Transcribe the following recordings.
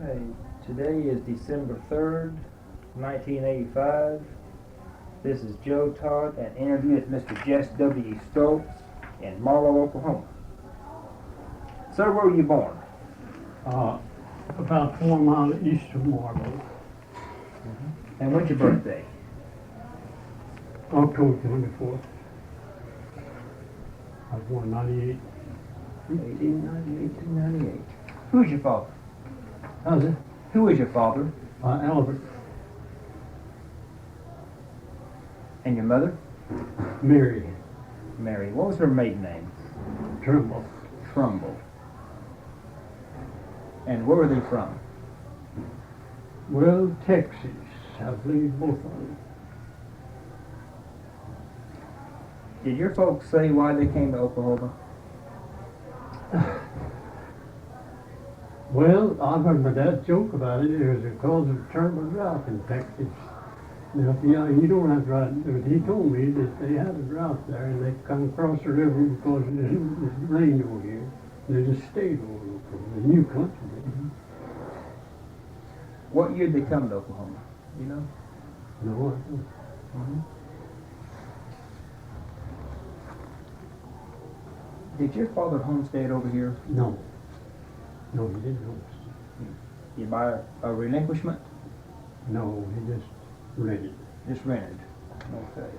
Hey, today is December 3rd, 1985. This is Joe Todd, and interview with Mr. Jess W. Stults in Marlow, Oklahoma. Sir, where were you born? About 4 miles east of Marlow, And when's your birthday? October 24th. I was born 98. 1898. Who's your father? How's it? Who is your father? Albert, And your mother? Mary, Mary. What was her maiden name? Trimble. Trumbull. And where were they from? Well, Texas, I believe both of them. Did your folks say why they came to Oklahoma? Well, I've heard my dad joke about it. It was because of terrible drought in Texas. Now, you don't have to write, but he told me that they had a drought there and they come across the river because it rained over here. They just stayed over from the new country. What year did they come to Oklahoma? You know? No, I don't. Did your father homestead over here? No. No, he didn't. You buy a relinquishment? No, he just rented. Just rented. Okay.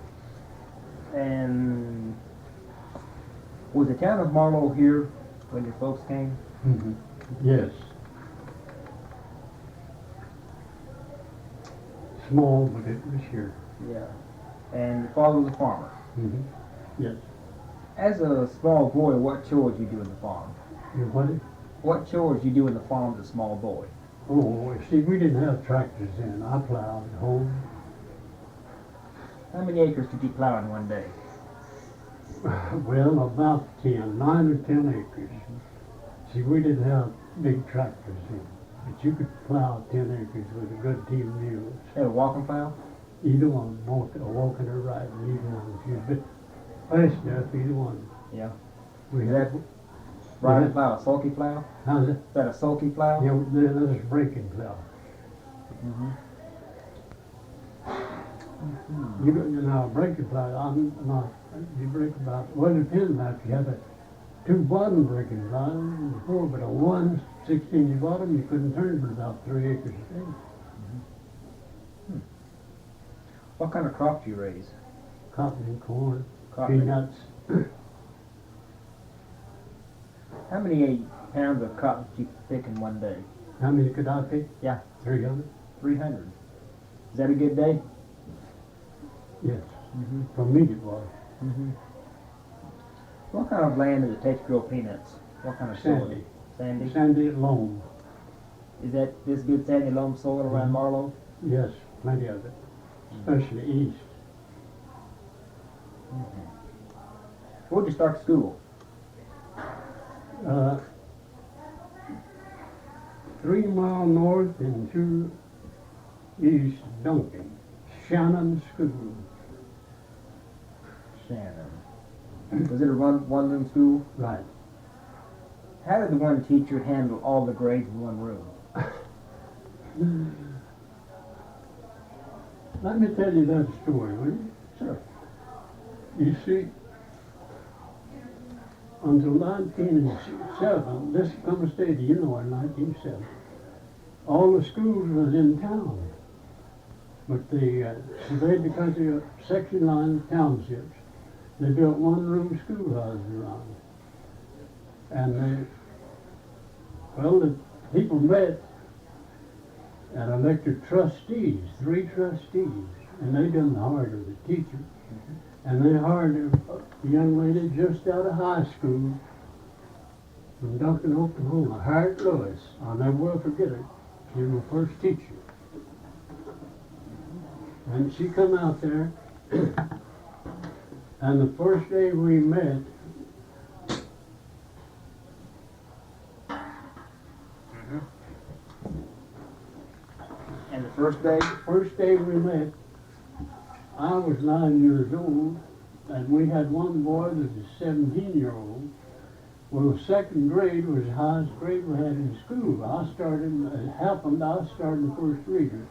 And was the town of Marlow here when your folks came? Mm-hmm. Yes. Small, but it was here. Yeah. And your father was a farmer. Mm-hmm. Yes. As a small boy, what chores you do in the farm? You what? What chores you do in the farm as a small boy? Oh, see, we didn't have tractors then. I plowed at home. How many acres did you plow in one day? Well, about 10, 9 or 10 acres. See, we didn't have big tractors then. But you could plow 10 acres with a good team of mules. Had a walking plow? Either one, walking or riding, either one. If you're a bit fast enough, either one. Yeah. We Is had, that riding plow a sulky plow? how's it? Is that a sulky plow? Yeah, that was breaking plow. Mm-hmm. You know, breaking plow, I'm not, you break about, well, it depends now, if you had a two bottom breaking plow before, but a 1/16 bottom, you couldn't turn for about 3 acres a day. What kind of crop do you raise? Cotton and corn, Cotton. peanuts. How many pounds of cotton did you pick in one day? How many could I pick? Yeah. 300? 300. Is that a good day? Yes. Mm-hmm. For me it was. Mm-hmm. What kind of land does it take to grow peanuts? What kind of soil? Sandy. Sandy. Sandy loam. Is that this good sandy loam soil around Mhm. Marlow? Yes, plenty of it, especially east. Mm-hmm. Where'd you start school? 3 miles north and 2 east, Duncan. Shannon School. Shannon. Was it a one-room school? Right. How did the one teacher handle all the grades in one room? Let me tell you that story, will you? Sure. You see, until 1907, this come state, you know, in 1907, all the schools was in town. But they surveyed the country of section line townships. They built one-room schoolhouses around. And the people met and elected trustees, 3 trustees, and they done the hard of the teacher. And they hired a young lady just out of high school from Duncan, Oklahoma, Harriet Lewis. I'll never will forget her. She was my first teacher. And she come out there, and the first day we met, And the first day? First day we met, I was 9 years old, and we had one boy that was a 17-year-old, Well, second grade was the highest grade we had in school. It happened I started the first reader.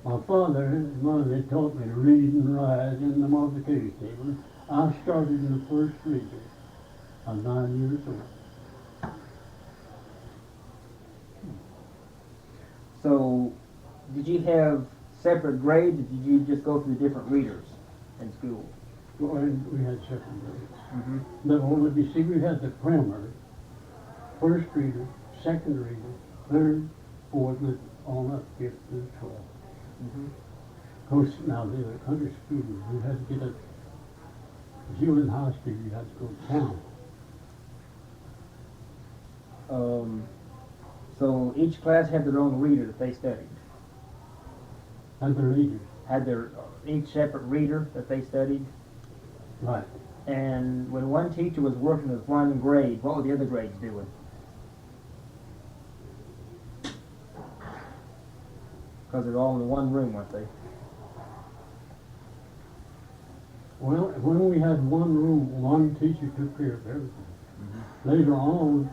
My father and mother, they taught me to read and write in the multiplication table. I started in the first reader. I'm 9 years old. So, did you have separate grades, or did you just go through different readers in school? Well, and we had second grades. Mm-hmm. But only, you see, we had the primary, first reader, second reader, third, fourth, and on up, fifth to 12th. Mm-hmm. Of course, now the country schools, you had to get up, if you were in high school, you had to go to town. So each class had their own reader that they studied. Had the readers. Had their each separate reader that they studied. Right. And when one teacher was working with one grade, what were the other grades doing? Because they're all in one room, weren't they? Well, when we had one room, one teacher took care of everything. Mm-hmm. Later on,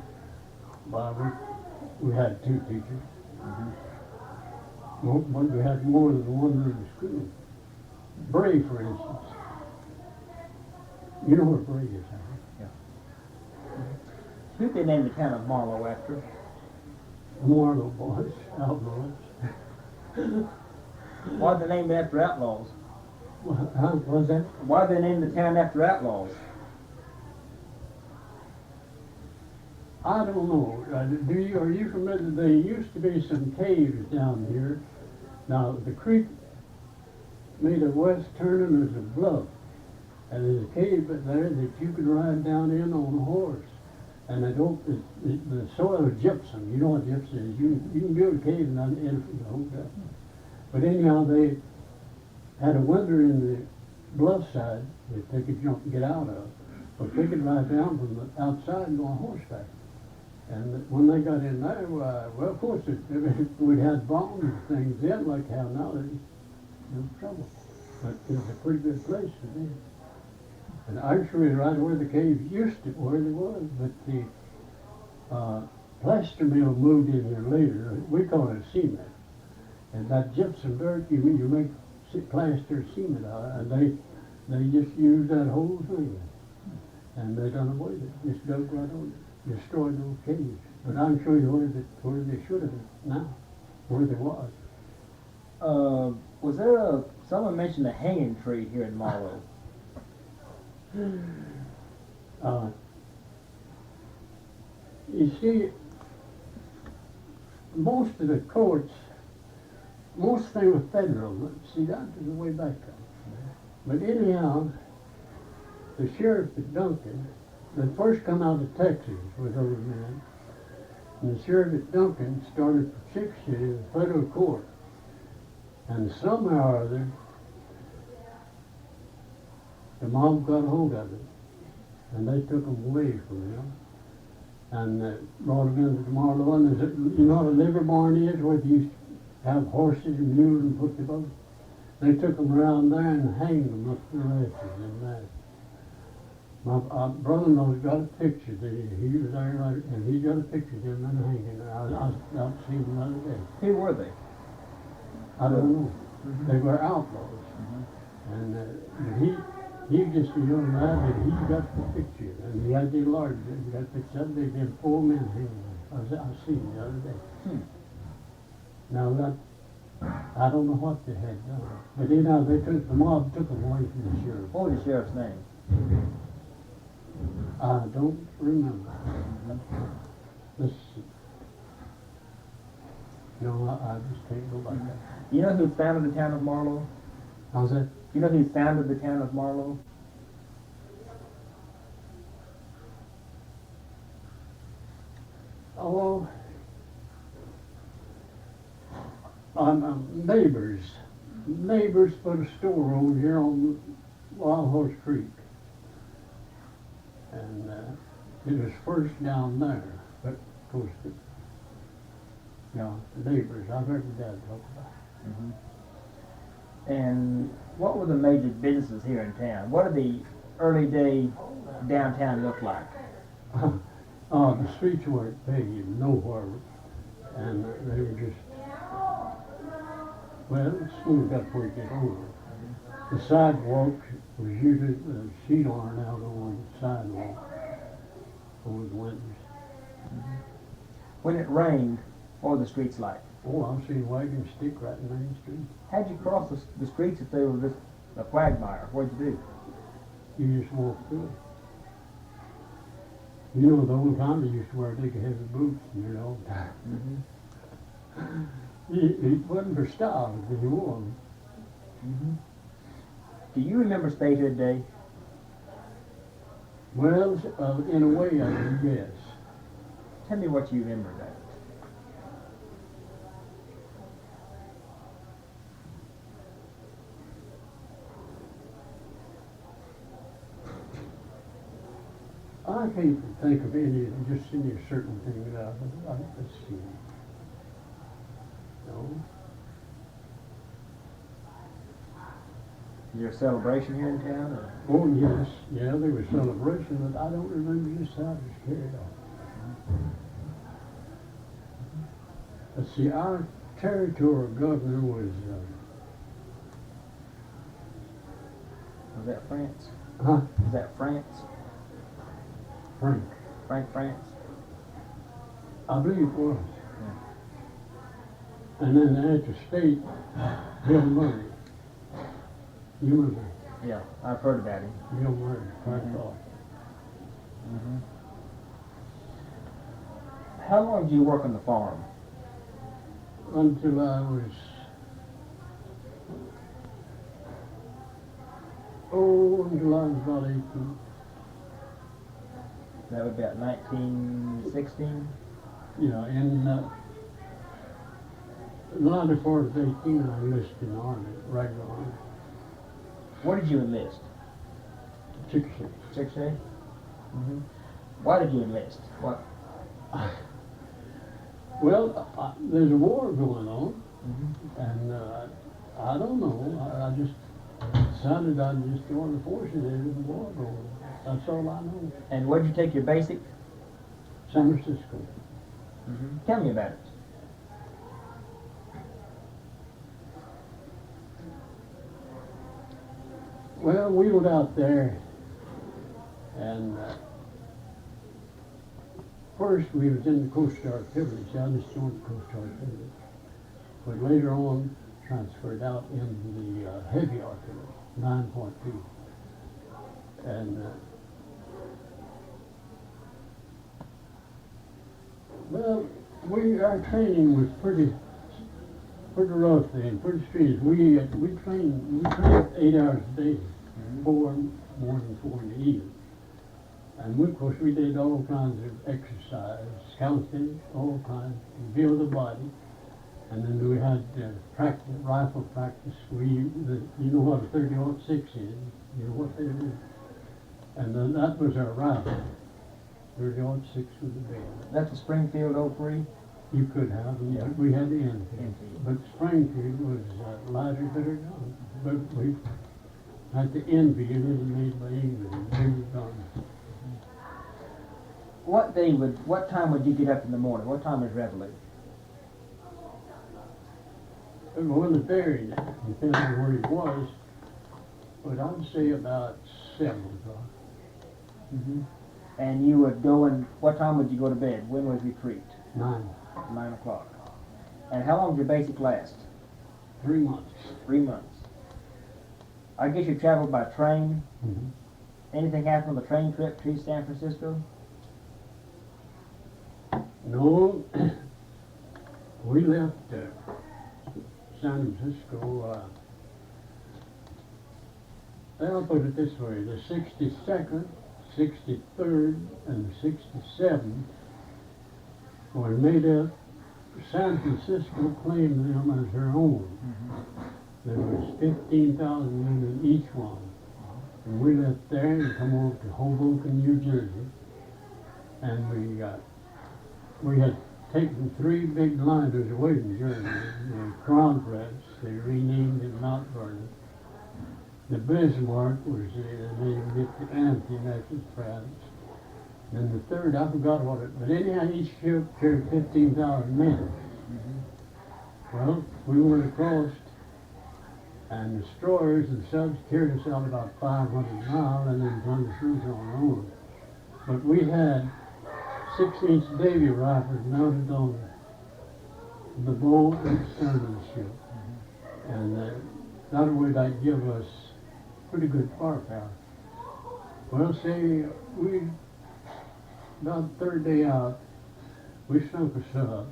we had two teachers. Mm-hmm. But we had more than one room in school. Bray, for instance. You know where Bray is, huh? Who did they name the town of Marlow after? The Marlow boys, Outlaws. Why did they name it after Outlaws? How was that? Why did they name the town after Outlaws? I don't know. Are you familiar? There used to be some caves down here. Now, the creek made a west turn and there's a bluff. And there's a cave there that you could ride down in on a horse. And the soil is gypsum. You know what gypsum is. You can build a cave and hold that. But anyhow, they had a window in the bluff side that they could jump and get out of. But they could ride down from the outside and go on horseback. And when they got in there, well, of course, we'd had bombs and things then, like how now there's no trouble. But it was a pretty good place to be. And actually, right where the cave used to, where they was, but the plaster mill moved in here later. We call it cement. And that gypsum dirt, you make plaster cement out of it, and they just used that whole thing. And they done away with it, just dug right on it, destroyed those caves. But I'll show you where they should have been now, where they was. Was there someone mentioned a hanging tree here in Marlow? You see, most of the courts, most things were federal. See, that was the way back then. But anyhow, the sheriff at Duncan, that first come out of Texas with those men, and the sheriff at Duncan started for 6 years in the federal court. And somehow or other, the mob got hold of it, and they took them away from him, and brought them into Marlow. And you know what a liver barn is, where they used to have horses and mules and put the boat. They took them around there and hanged them up to the rafters in there. My brother-in-law's got a picture. He was there, right, and he got a picture of them and hanging there. I out to see them the other day. Who were they? I don't know. Mm-hmm. They were outlaws, and he just a young lad, and he got the picture, and he had the large. He got the picture. They had 4 men hanging there. I seen him the other day. Now that I don't know what they had done, but anyhow, the mob took them away from the sheriff. What was the sheriff's name? I don't remember. Let's see. No, I just can't go by that. You know who founded the town of Marlow? How's that? You know who founded the town of Marlow? Oh, neighbors. Neighbors put a store on here on Wild Horse Creek. And it was first down there, but of course, the neighbors, I've heard Dad talk about. And what were the major businesses here in town? What did the early day downtown look like? Oh, the streets weren't paved nowhere, and they were just, well, it's smoothed up where you get over. The sidewalks was usually the sheet iron out on the sidewalk over the winters. When it rained, what were the streets like? Oh, I've seen wagons stick right in Main Street. How'd you cross the streets if they were just a quagmire? What'd you do? You just walk through it. You know, the old time they used to wear big heavy boots, you know. It wasn't for style that you wore them. Do you remember Statehood Day? Well, in a way, I do, yes. Tell me what you remember about it. I can't think of any, just any certain thing that let's see. No. Is there a celebration here in town? Or? Oh, yes. Yeah, there was celebration, but I don't remember just how it was carried on. Let's see, our territorial governor was, Was that France? huh? Is that France? Frank. Frank France? I believe it was. And then at the state, Bill Murray. You remember Yeah, I've heard about him. Bill Murray, Frank Law. How long did you work on the farm? Until I was, until I was about 18. That was about 1916? Yeah, in the latter part of 18, I enlisted in the Army, regular Army. What did you enlist? 6 6A? Why did you enlist? What? Well, there's a war going on, and I don't know. I just decided I'd just join the forces. There's a war going on. That's all I know. And where'd you take your basic? San Francisco. Tell me about it. Well, we were out there, and first we was in the Coast Guard Artillery. See, I just joined the Coast Guard Artillery. But later on, transferred out into the heavy artillery, 9.2. And well, our training was pretty rough then, pretty strenuous. We trained 8 hours a day, 4 morning, 4 in the evening. And we, of course, we did all kinds of exercise, calisthenics, all kinds, to build the body. And then we had practice, rifle practice. You know what a 30-06 is. You know what that is. And then that was our rifle. 30-06 was the band. That's a Springfield 03? You could have, Yeah. we had the Enfield. Enfield. But Springfield was lighter, better gun. But we had the Enfield, it was made by England, bigger gun. What time would you get up in the morning? What time is reveille? Well, it varied, depending on where it was. But I'd say about 7 o'clock. And you would go and, what time would you go to bed? When was retreat? 9. 9 o'clock. And how long did your basic last? 3 months. 3 months. I guess you traveled by train. Anything happened on the train trip to San Francisco? No, we left San Francisco, I'll put it this way, the 62nd, 63rd, and the 67th were made up. San Francisco claimed them as their own. There was 15,000 men in each one. And we left there and come over to Hoboken, New Jersey. And we had taken 3 big liners away from Jersey. The Crown Prince, they renamed it Mount Vernon. The Bismarck was they named it the Anti-Nazi France. And the third, I forgot what it, but anyhow, each ship carried 15,000 men. Well, we went across, and destroyers and subs carried us out about 500 miles and then plunged through on our own. But we had 6-inch Davy rifles mounted on the bow and stern of the ship. And that way that give us pretty good firepower. Well, say, about the third day out, we sunk a sub.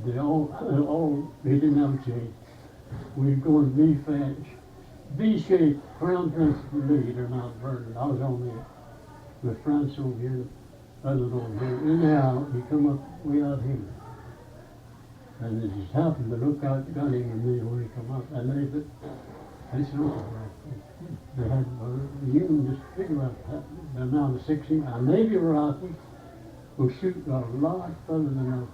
They they didn't have a chase. We were going V-shaped, Crown Prince of the lead or Mount Vernon. I was on the with France over here, others over here. Anyhow, he come up way out here. And it just happened to look out, got him and me when he come up. And they said, oh, they had, you can just figure out the amount of 16. A Navy rifle will shoot a lot further than a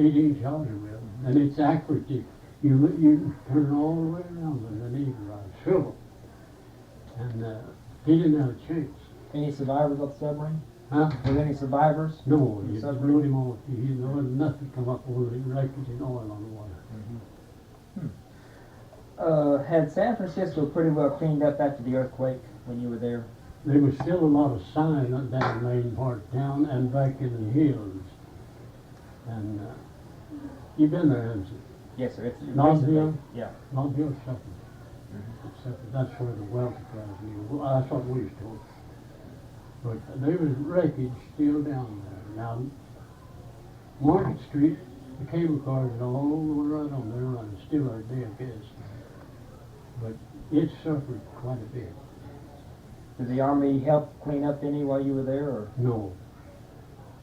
8-inch Hauser will. And it's accurate. You turn all the way around with a Navy rifle, swivel. And he didn't have a chance. Any survivors of the submarine? Huh? Were there any survivors? No, you submarine? rode him off. There was nothing come up with the wreckage and oil on the water. Had San Francisco pretty well cleaned up after the earthquake when you were there? There was still a lot of sign up down the main part of town and back in the hills. And you've been there, haven't you? Yes, sir. It's Long recently. Hill? Yeah. Long Hill Shepherd. Except that's where the wealthy class live. Well, that's what we used to. But there was wreckage still down there. Now, Market Street, the cable cars and all were right on there running, still are there, I guess. But it suffered quite a bit. Did the Army help clean up any while you were there, or? No.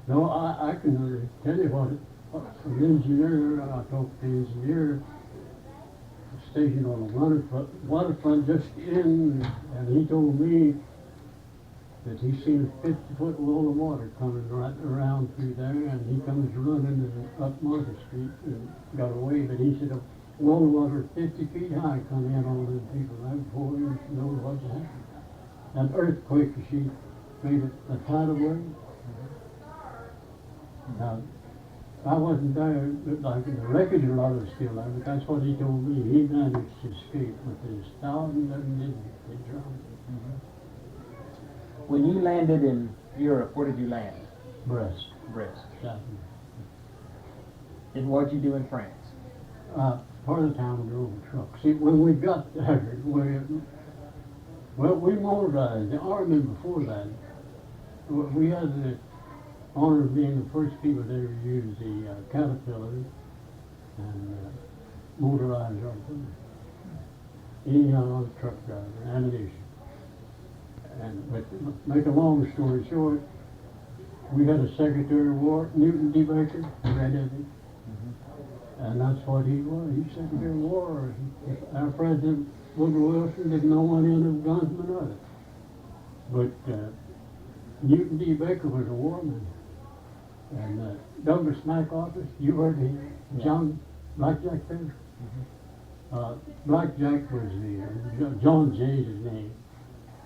No, I can tell you what, an engineer, I talked to the engineer, stationed on the waterfront just in, and he told me that he seen a 50-foot wall of water coming right around through there, and he comes running up Market Street and got away. But he said a wall of water 50 feet high come in on them people right before he knew what's happening. That earthquake, she made a tidal wave. Now, I wasn't there, but like the wreckage, a lot of it still there, but that's what he told me. He managed to escape, but there's thousands of them didn't. They drowned. When you landed in Europe, where did you land? Brest. Brest. South. And what did you do in France? Part of the time we drove a truck. See, when we got there, we motorized. The Army before that, we had the honor of being the first people to ever use the Caterpillar and motorized our thing. Anyhow, I was a truck driver, ammunition. But make a long story short, we had a Secretary of War, Newton D. Baker, read of it. And that's what he was. He's Secretary of War. Our President Woodrow Wilson didn't know one end of guns from another. But Newton D. Baker was a warman. And Douglas MacArthur, you heard him, John Blackjack there? Blackjack was John Jay's his name,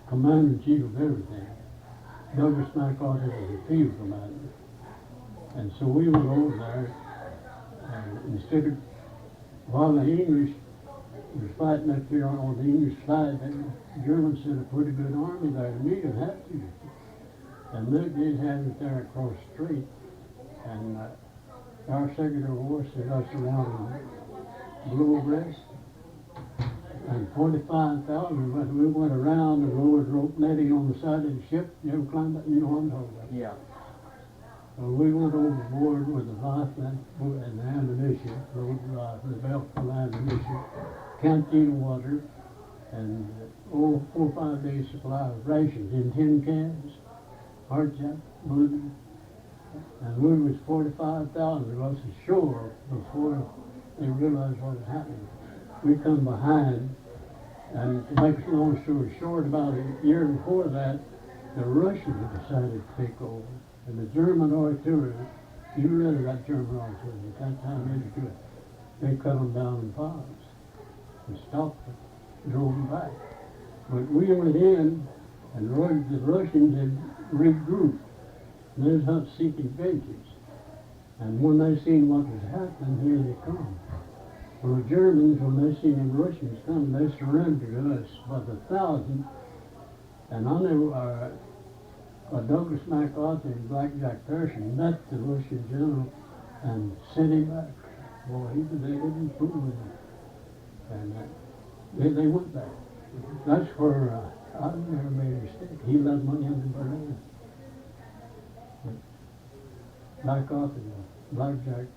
Commander-in-Chief of everything. Douglas MacArthur was a field commander. And so we went over there, and instead of, while the English was fighting up here on the English side, the Germans sent a pretty good army there to meet them, had to. And they did have it there across the street. And our Secretary of War sent us around in Blue Brest. And 45,000, but we went around and lowered rope netting on the side of the ship. You ever climbed that? You know what I'm talking about. Yeah. So we went overboard with the rifle and the ammunition, loaded rifle, the belt full of ammunition, canteen of water, and 4 or 5 days supply of rations in tin cans, hard jack, blue. And we was 45,000 of us ashore before they realized what had happened. We come behind, and to make a long story short, about a year before that, the Russians decided to take over. And the German artillery, you read about German artillery, at that time they could. They cut them down in piles and stopped them, drove them back. But we went in, and the Russians had regrouped. And they was out seeking vengeance. And when they seen what was happening, here they come. Well, the Germans, when they seen the Russians coming, they surrendered to us by the thousand. And I knew Douglas MacArthur and Blackjack Pershing met the Russian general and sent him back. Well, they didn't fool him. And they went back. That's where I never made a mistake. He led money into Berlin. MacArthur, Blackjack,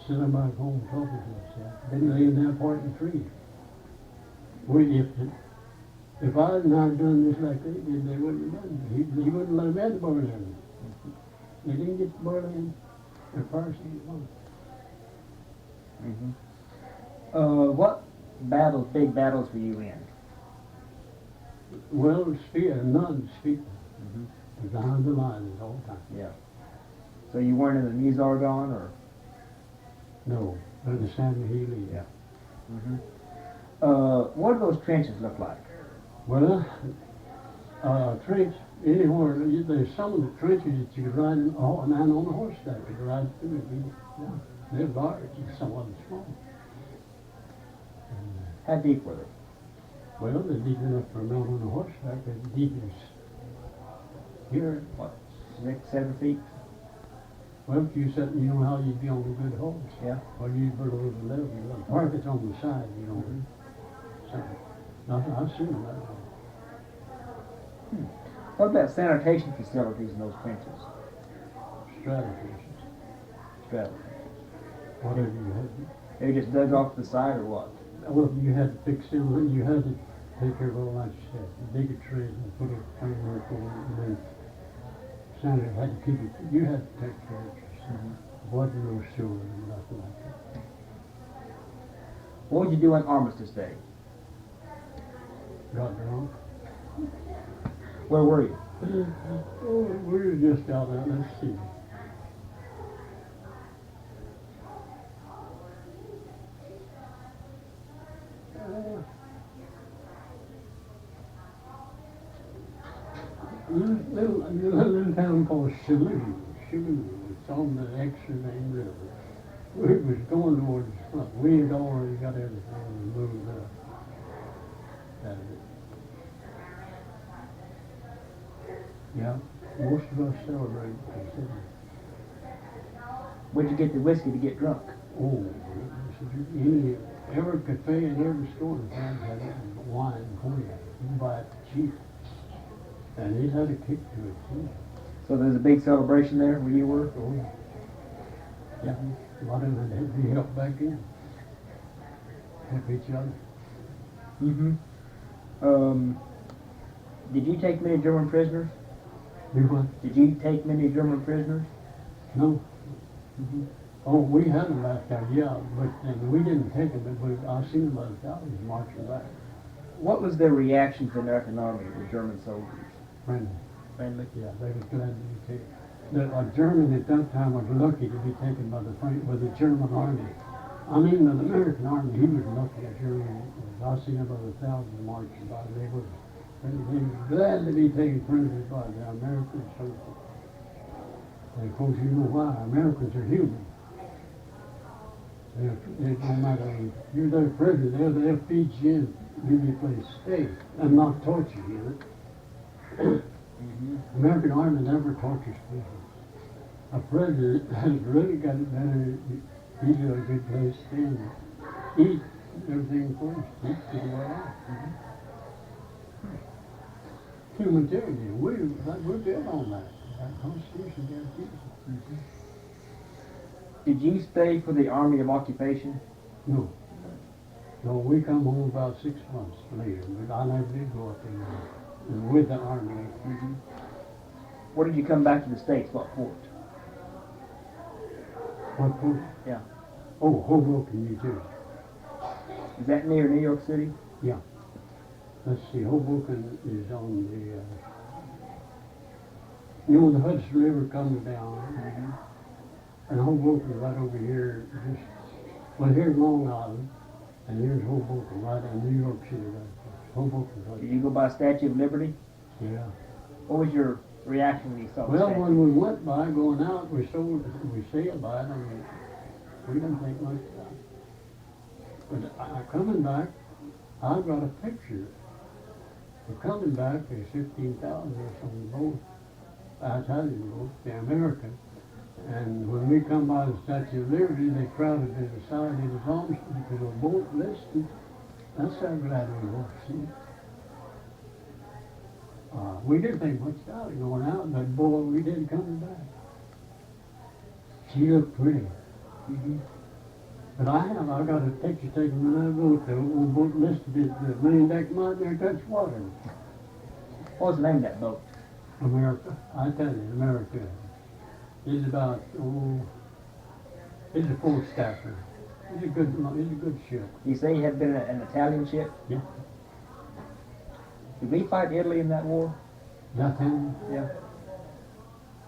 sent him back home talking to himself. Didn't leave that part in the tree. If I had not done this like they did, they wouldn't have done it. He wouldn't let him into Berlin. They didn't get to Berlin the first one. What big battles were you in? Well, none speaking. Behind the lines all the time. Yeah. So you weren't in the Meuse-Argonne, or? No, but the San Healy. Yeah. What do those trenches look like? Well, trench, anywhere, there's some of the trenches that you could ride a man on a horseback could ride through. Yeah, they're large, and some of them small. How deep were they? Well, they're deep enough for a man on a horseback. They're deep as here. What, 6, 7 feet? Well, if you said, you know how you'd be on a good horse. Yeah. Or you'd put a little level. Park it's on the side, you know. So, I've seen them that way. What about sanitation facilities in those trenches? Strategies. Whatever you had. They just dug off the side, or what? Well, you had to fix them, and you had to take care of all that stuff. Dig a trench and put a framework over it, and then Senator had to keep it. You had to take care of yourself. There wasn't no sewer and nothing like that. What would you do on Armistice Day? Got drunk. Where were you? Oh, we were just out there. Let's see. Little town called Shalou. It's on the Extreme River. We was going towards the front. We had already got everything moved up. Yeah, most of us celebrate consider. Where'd you get the whiskey to get drunk? Oh, every cafe and every store in town had wine and cognac. You can buy it cheap. And it had a kick to it too. So there's a big celebration there where you were? Oh yeah. Yeah. A lot of it had to be helped back in. Help each other. Did you take many German prisoners? Do what? Did you take many German prisoners? No. Oh, we had them back there, yeah, but and we didn't take them, but I seen them by the thousands marching back. What was their reaction to the American army, the German soldiers? Friendly. Friendly? Yeah, they was glad to be taken. A German at that time was lucky to be taken by the German army. I mean, the American army, he was lucky. A German, I seen about 1,000 marching by. They were glad to be taken prisoners by the American soldiers. And of course, you know why. Americans are human. It don't matter if you're their prisoner, they'll feed you in, give you a place to stay, and not torture you. American army never tortures prisoners. A prisoner has really got it better. He's got a good place to stay and eat everything first. Eat to the way out. Humanitarian, we're good on that. Our Constitution guarantees it. Did you stay for the Army of Occupation? No. No, we come home about 6 months later, but I never did go up there with the Army. Where did you come back to the States? What port? What port? Yeah. Oh, Hoboken, New Jersey. Is that near New York City? Yeah. Let's see, Hoboken is on the, the Hudson River comes down, and Hoboken right over here, well, here's Long Island, and here's Hoboken, right in New York City, right there. Hoboken, right Did you go by Statue of Liberty? there. Yeah. What was your reaction when you saw the Well, statue? when we went by, going out, we sailed by it, and we didn't think much about it. But coming back, I got a picture. We're coming back, there's 15,000 or some boat, Italian boat, the American. And when we come by the Statue of Liberty, they crowded to the side. It was almost because a boat listed. That's how glad we were to see it. We didn't think much about it going out, but boy, we did coming back. She looked pretty. Mm-hmm. But I got a picture taken when that boat, the old boat listed at the main deck mount there touched water. What was the name of that boat? America. I tell you, America. It's about, it's a four-staffer. It's a good ship. You say you had been an Italian ship? Yeah. Did we fight Italy in that war? Nothing. Yeah.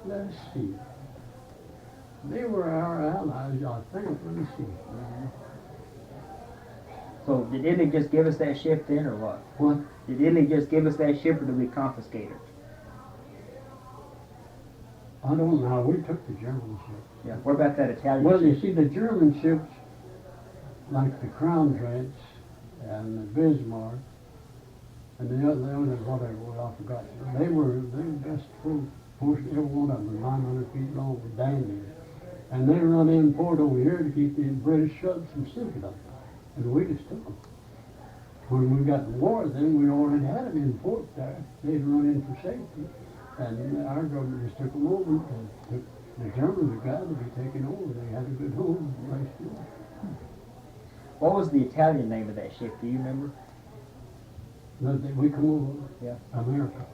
Let's see. They were our allies, I think. Let me see. So did Italy just give us that ship then, or what? What? Did Italy just give us that ship, or did we confiscate it? I don't know. We took the German ship. Yeah. What about that Italian Well, ship? you see, the German ships, like the Crown Prince and the Bismarck, and the other whatever, I forgot. They were just full, every one of them, 900 feet long, with dandies. And they run in port over here to keep the British subs from sinking them. And we just took them. When we got in war, then we already had them in port there. They'd run in for safety. And our government just took them over. And the Germans were glad to be taken over. They had a good home. What was the Italian name of that ship? Do you remember? We come over. Yeah. America.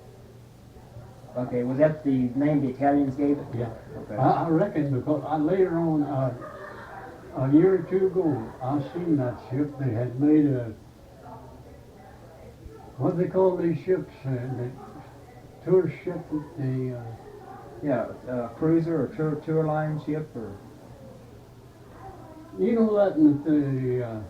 Okay. Was that the name the Italians gave it? Yeah. Okay. I reckon because later on, a year or two ago, I seen that ship. They had made what do they call these ships? The tour ship, Cruiser or tour line ship, or you know that the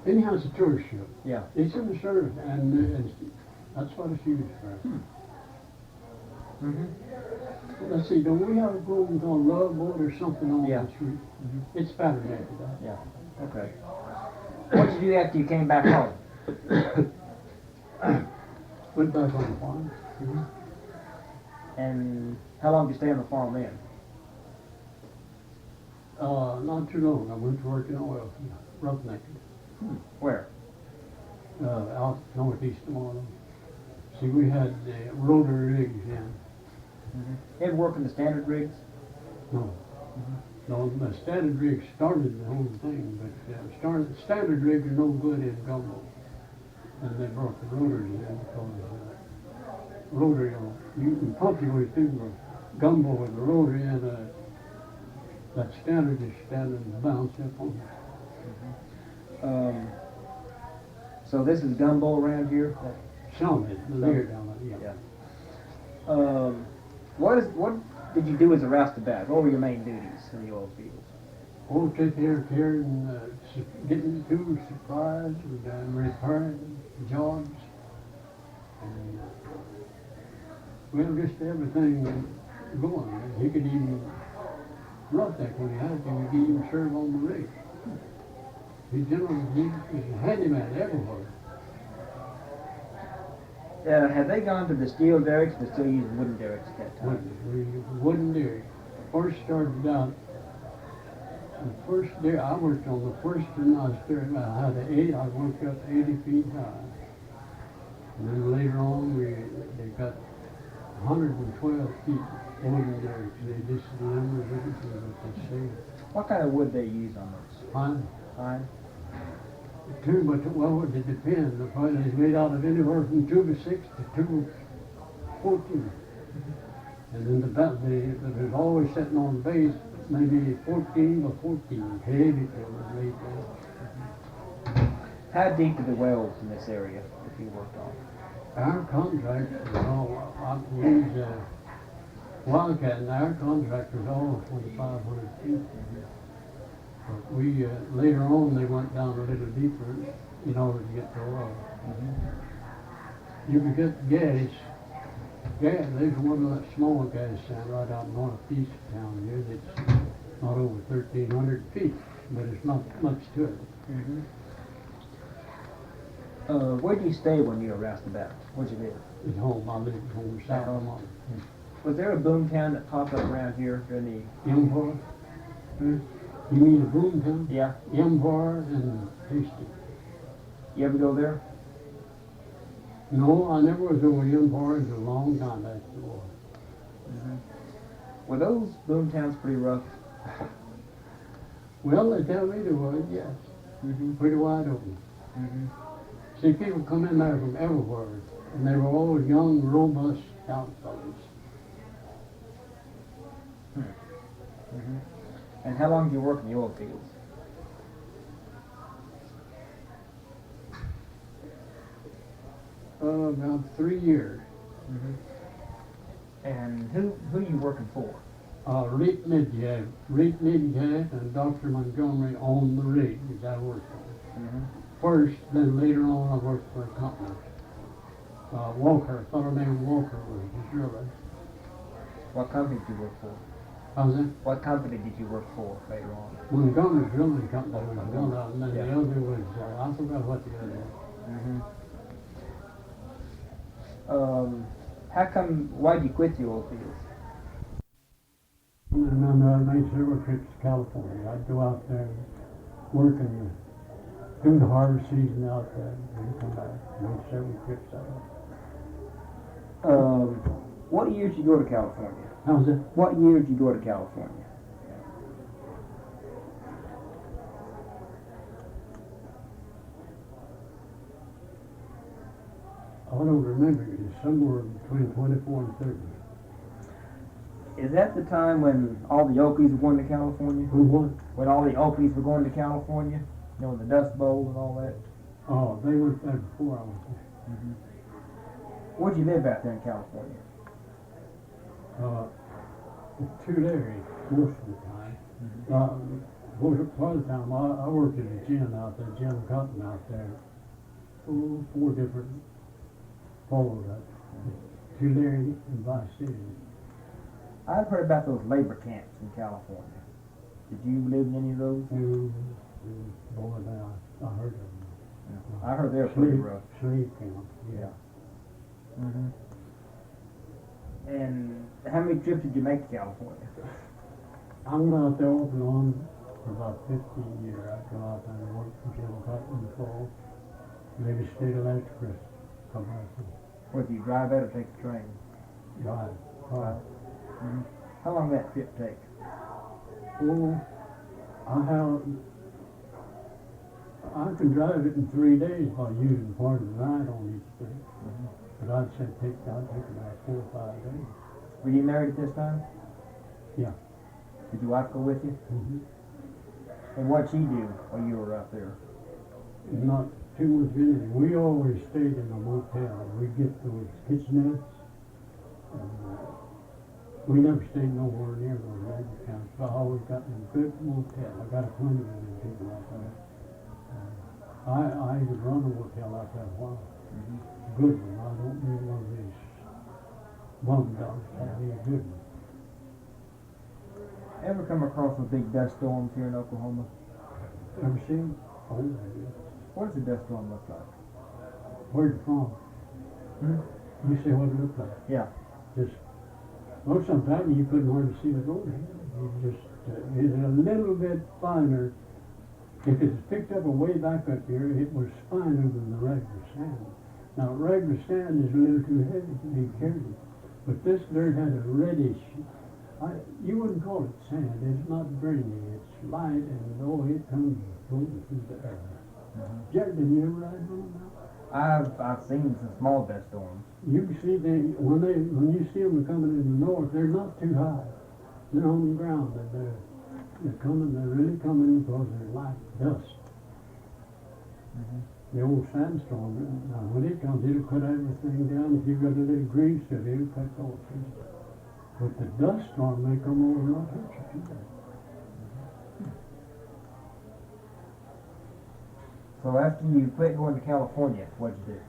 anyhow, it's a tour ship. yeah. It's in the service, and that's what it's used for. Mm-hmm. Let's see, don't we have a program called Love Boat or something on Yeah. the street? It's fabricated. Yeah. Okay. What did you do after you came back home? Went back on the farm. And how long did you stay on the farm then? Not too long. I went to work in oil, roughnecking, Where? out northeast of Marlow. See, we had rotary rigs then. You ever work in the standard rigs? No. No, the standard rig started the whole thing, but standard rigs are no good in gumbo. And they brought the rotary in because rotary, you can pump your way through the gumbo with the rotary, and that standard is standing and bounce up on it. So this is gumbo around here? Some of it, the layer down there, yeah. Yeah. What did you do as a roustabout? What were your main duties in the oil fields? Oh, take care of carrying, getting to supplies and repairing jobs. And, well, just everything going. He could even rough that when he had to. He could even serve on the rig. He generally was a handyman everywhere. Have they gone to the steel derricks, but still using wooden derricks at that time? Wooden derrick. First started out, the first derrick, I worked on the first one I was there, I worked up 80 feet high. And then later on, they got 112 feet wooden derricks. They just limbered everything that they say. What kind of wood they use on those? Fine. Pine? Two, but well, it depends. The pine is made out of anywhere from 2 by 6 to 2 by 14. And then there's always sitting on base, maybe 14 by 14. Heavy till was laid down. How deep are the wells in this area that you worked on? Our contract was all, we use Wildcat, and our contract was all 2,500 feet. But we, later on, they went down a little deeper in order to get the oil. You can get gas. Gas, there's one of that small gas stand right out northeast of town here that's not over 1,300 feet, but it's not much to it. Where'd you stay when you were roustabout? Where'd you live? At home, I live at home, south of Marlow. Was there a boom town that popped up around here during Empire? the? You mean the Boomtown? Yeah. Empire and Hasty. You ever go there? No, I never was over Empire. It was a long time after the war. Were those boom towns pretty rough? Well, they tell me they was, yes. Pretty wide open. See, people come in there from everywhere, and they were all young, robust scout fellows. And how long did you work in the oil fields? About 3 years. And who you working for? Reed Midgett and Dr. Montgomery owned the rig that I worked on. First, then later on I worked for a company. Walker, a fellow named Walker was his driller. What company did you work for? How's that? What company did you work for later on? Montgomery Drilling Company was one of them, and Yeah. the other was, I forgot what the other was. How come? Why'd you quit the oil fields? And then I made several trips to California. I'd go out there, work and do the harvest season out there, and come back. Made several trips out there. What year did you go to California? How's it? What year did you go to California? I don't remember. It's somewhere between 24 and 30. Is that the time when all the Okies were going to California? Who what? When all the Okies were going to California? You know, the Dust Bowl and all that? Oh, they went there before I was there. Where'd you live out there in California? Tulare most of the time. Part of the time I worked at a gin out there, Jim Cotton out there. 4 different poles up. Tulare and Vice City. I've heard about those labor camps in California. Did you live in any of those? Boy, I heard of them. I heard they were pretty rough. Slave camp, yeah. And how many trips did you make to California? I went out there off and on for about 15 years. I'd go out there and work for Jim Cotton in the fall. Maybe stay till after Christmas. Come back and Whether you drive that or take the train? drive. Car. How long did that trip take? Oh, I can drive it in 3 days by using part of the night on each day. But I'd say I'd take about 4 or 5 days. Were you married at this time? Yeah. Did your wife go with you? And what'd she do while you were out there? Not too much anything. We always stayed in a motel. We get those kitchenettes. We never stayed nowhere near those labor camps. I always got in a good motel. I got a plenty of them people out there. I even run a motel out there a while. Good one. I don't need one of these bum dogs. I need a good one. Ever come across those big dust storms here in Oklahoma? Ever seen? Oh, yeah. What does a dust storm look like? Where's it from? You say what it looks like? Yeah. Just, well, sometimes you couldn't hardly see the road. You just, it's a little bit finer. If it's picked up a way back up here, it was finer than the regular sand. Now, regular sand is a little too heavy to be carried. But this dirt had a reddish, you wouldn't call it sand. It's not grainy. It's light, and it comes floating through the air. Jack, did you ever ride one of them? I've seen some small dust storms. You can see when you see them coming in the north, they're not too high. They're on the ground, and they're really coming because they're like dust. The old sandstorm, now when it comes, it'll cut everything down. If you've got a little grease to it, it'll cut all things. But the dust storm may come over and not hurt you too bad. So after you quit going to California, what'd you do?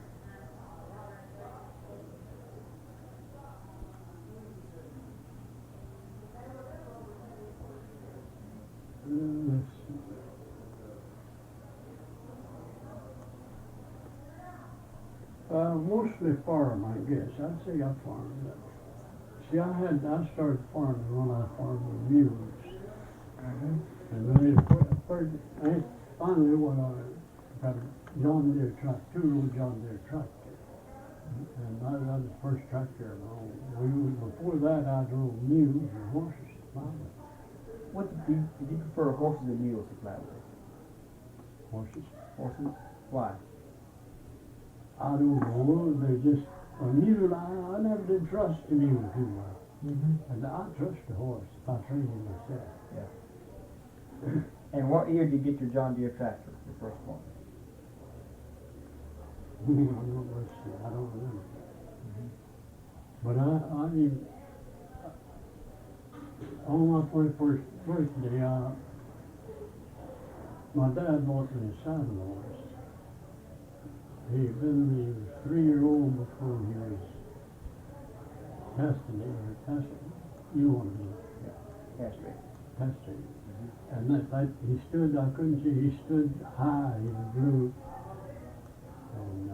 Let's see. Mostly farm, I guess. I'd say I farmed. See, I started farming when I farmed with mules. And then finally when I got a John Deere tractor, two-wheel John Deere tractor. And that was the first tractor I owned. Before that, I drove mules and horses to plow with. What did you prefer horses or mules to plow with? Horses. Horses? Why? I don't know. They just, a mule, I never did trust the mule too well. And I trust the horse if I train him myself. Yeah. And what year did you get your John Deere tractor, your first one? Let's see, I don't remember. But on my 21st birthday, my dad bought me a saddle horse. He was 3-year-old before he was tested. You want to be tested. And that he stood, I couldn't see, he stood high, he was blue. And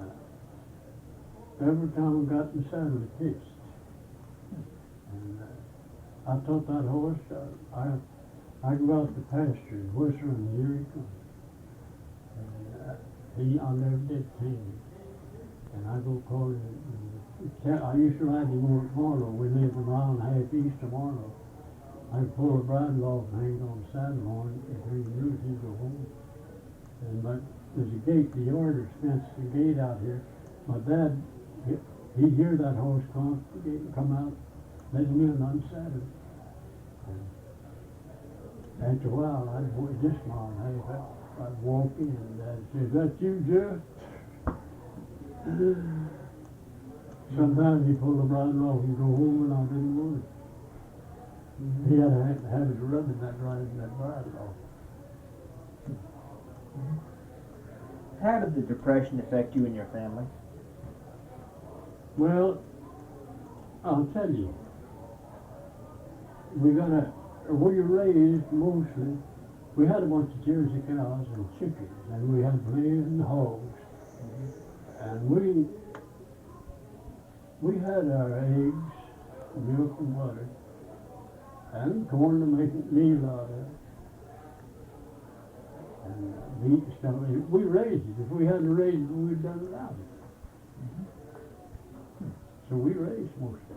every time I got in the saddle, it hissed. And I taught that horse, I go out to pasture and whistle, and here he comes. And I never did tame him. And I go call him. I used to ride him over at Marlow. We lived a mile and a half east of Marlow. I'd pull the bridle off and hang it on the saddle horn, and 3 minutes he'd go home. And there's a gate, the yard is fenced, the gate out here. My dad, he'd hear that horse come out, let him in unsaddled. And after a while, I'd walk just a mile and a half. I'd walk in, and Dad said, "Is that you, Jeff?" Sometimes he pulled the bridle off and go home, and I didn't want it. He had a habit of rubbing that bridle off. How did the Depression affect you and your family? Well, I'll tell you. We raised mostly, we had a bunch of Jersey cows and chickens, and we had plenty of hogs. And we had our eggs, milk and butter, and corn to make meal out of, and meat and stuff. We raised it. If we hadn't raised it, we'd done it without it. So we raised most of it.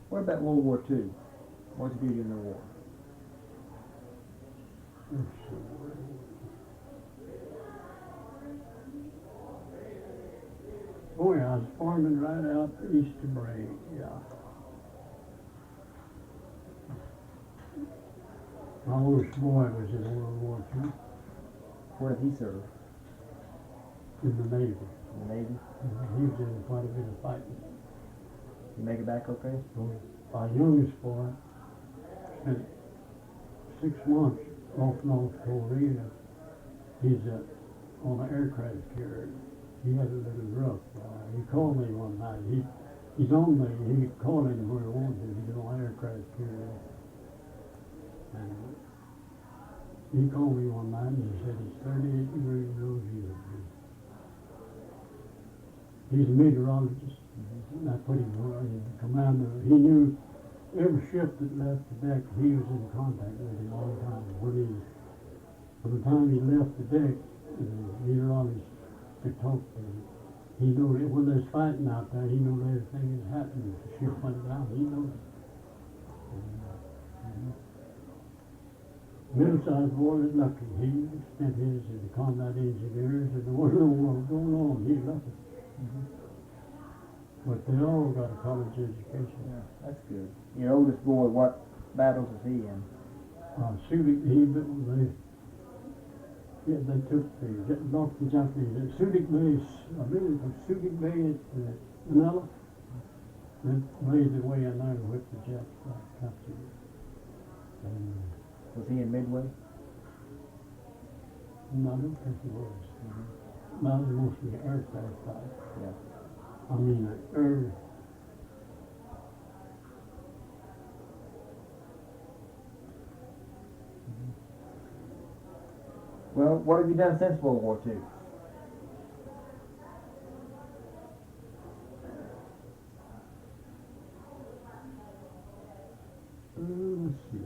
What about World War II? What did you do during the war? Oh yeah, I was farming right out east of Bray, yeah. My oldest boy was in World War II. Where did he serve? In the Navy. In the Navy? He was in quite a bit of fighting. You make it back okay? My youngest boy spent 6 months off North Korea. He's on an aircraft carrier. He had a little rough. He called me one night. He's on me. He could call anywhere he wanted. He's on an aircraft carrier. And he called me one night and he said it's 38 degrees below zero. He's a meteorologist. And I put him in the commander. He knew every ship that left the deck. He was in contact with him all the time. From the time he left the deck, the meteorologist could talk to him. He knew it when there's fighting out there. He knew everything that happened. If the ship went down, he knew it. Middle-sized boy is lucky. He spent his in combat engineers, and there wasn't no war going on. He's lucky. But they all got a college education. Yeah, that's good. Your oldest boy, what battles is he in? They took the North Japanese at Subic Bay, I believe it was Subic Bay at Manila. They made their way in there and whipped the Japs captured it. Was he in Midway? No, I don't think it was. Well, it was mostly aircraft type. Yeah. I mean, air. Well, what have you done since World War II? Let's see.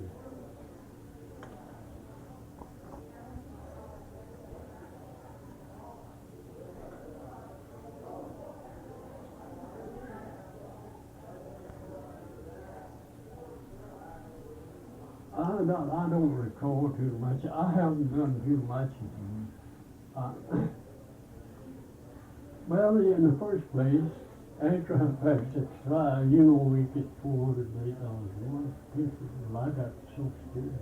I don't recall too much. I haven't done too much. Well, in the first place, after I passed the trial, you know, we get $408 a month. Well, I got Social Security.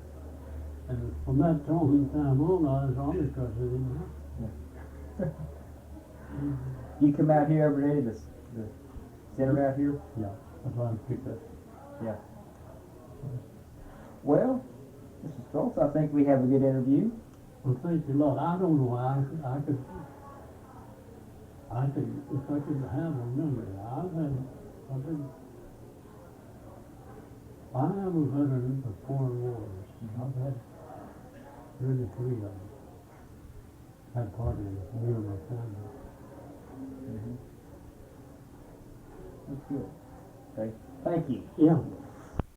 And from that time on, I was on it because I didn't have. You come out here every day to the center out here? Yeah, that's why I picked up. Yeah. Well, Mr. Stults, I think we have a good interview. Well, thank you a lot. I don't know, if I could have a memory. I am a veteran of 4 wars. I've had really 3 of them. Had part of it, me and my family. That's good. Okay. Thank you. Yeah.